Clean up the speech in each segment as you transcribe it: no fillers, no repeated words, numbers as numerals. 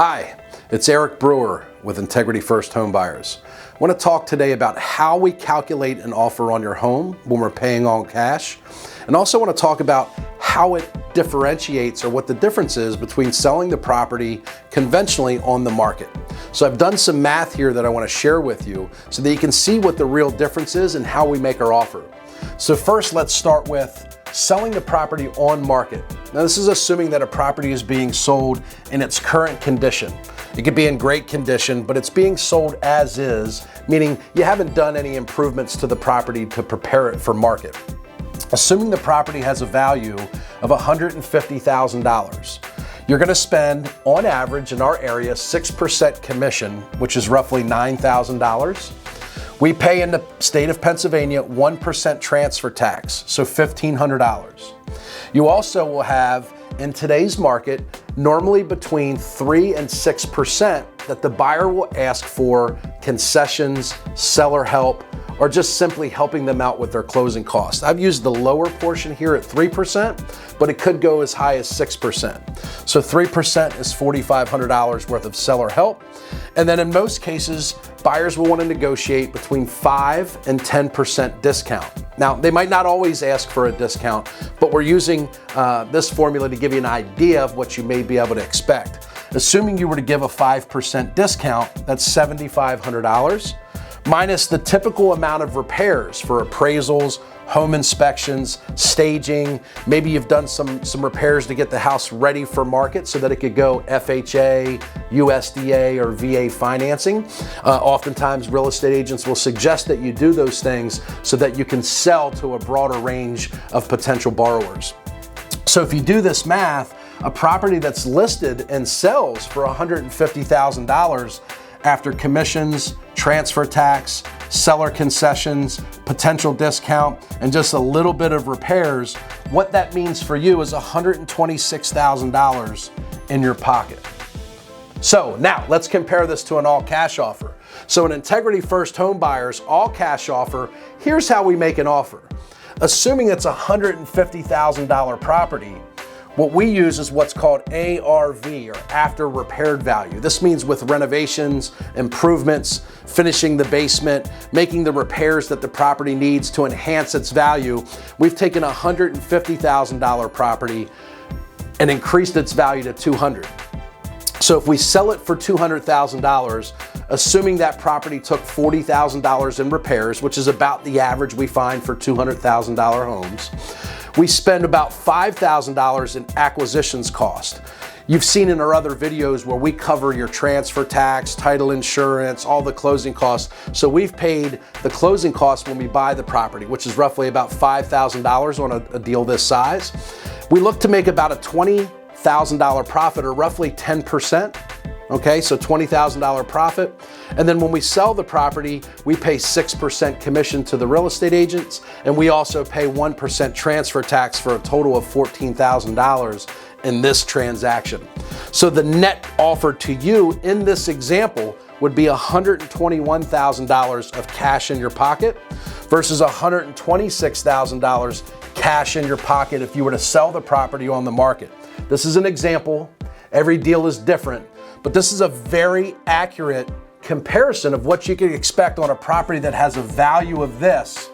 Hi, it's Eric Brewer with Integrity First Home Buyers. I want to talk today about how we calculate an offer on your home when we're paying all cash, and also want to talk about how it differentiates or what the difference is between selling the property conventionally on the market. So I've done some math here that I want to share with you so that you can see what the real difference is and how we make our offer. So first, let's start with selling the property on market. Now this is assuming that a property is being sold in its current condition. It could be in great condition, but it's being sold as is, meaning you haven't done any improvements to the property to prepare it for market. Assuming the property has a value of $150,000, you're going to spend, on average in our area, 6% commission, which is roughly $9,000. We pay in the state of Pennsylvania 1% transfer tax, so $1,500. You also will have, in today's market, normally between 3 and 6% that the buyer will ask for concessions, seller help, or just simply helping them out with their closing costs. I've used the lower portion here at 3%, but it could go as high as 6%. So 3% is $4,500 worth of seller help. And then in most cases, buyers will want to negotiate between 5 and 10% discount. Now, they might not always ask for a discount, but we're using this formula to give you an idea of what you may be able to expect. Assuming you were to give a 5% discount, that's $7,500. minus the typical amount of repairs for appraisals, home inspections, staging. Maybe you've done some repairs to get the house ready for market so that it could go FHA, USDA, or VA financing. Oftentimes real estate agents will suggest that you do those things so that you can sell to a broader range of potential borrowers. So if you do this math, a property that's listed and sells for $150,000 after commissions, transfer tax, seller concessions, potential discount, and just a little bit of repairs, what that means for you is $126,000 in your pocket. So now let's compare this to an all cash offer. So an Integrity First Home Buyers all cash offer, here's how we make an offer. Assuming it's a $150,000 property, what we use is what's called ARV, or after repaired value. This means with renovations, improvements, finishing the basement, making the repairs that the property needs to enhance its value. We've taken a $150,000 property and increased its value to $200,000. So if we sell it for $200,000, assuming that property took $40,000 in repairs, which is about the average we find for $200,000 homes, we spend about $5,000 in acquisitions cost. You've seen in our other videos where we cover your transfer tax, title insurance, all the closing costs. So we've paid the closing costs when we buy the property, which is roughly about $5,000 on a deal this size. We look to make about a $20,000 profit, or roughly 10%. Okay, so $20,000 profit. And then when we sell the property, we pay 6% commission to the real estate agents, and we also pay 1% transfer tax for a total of $14,000 in this transaction. So the net offer to you in this example would be $121,000 of cash in your pocket versus $126,000 cash in your pocket if you were to sell the property on the market. This is an example. Every deal is different. But this is a very accurate comparison of what you can expect on a property that has a value of this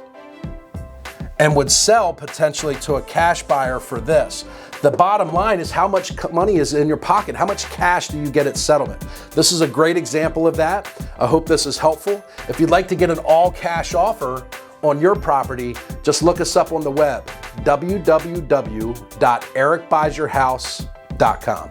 and would sell potentially to a cash buyer for this. The bottom line is how much money is in your pocket. How much cash do you get at settlement? This is a great example of that. I hope this is helpful. If you'd like to get an all cash offer on your property, just look us up on the web, www.ericbuysyourhouse.com.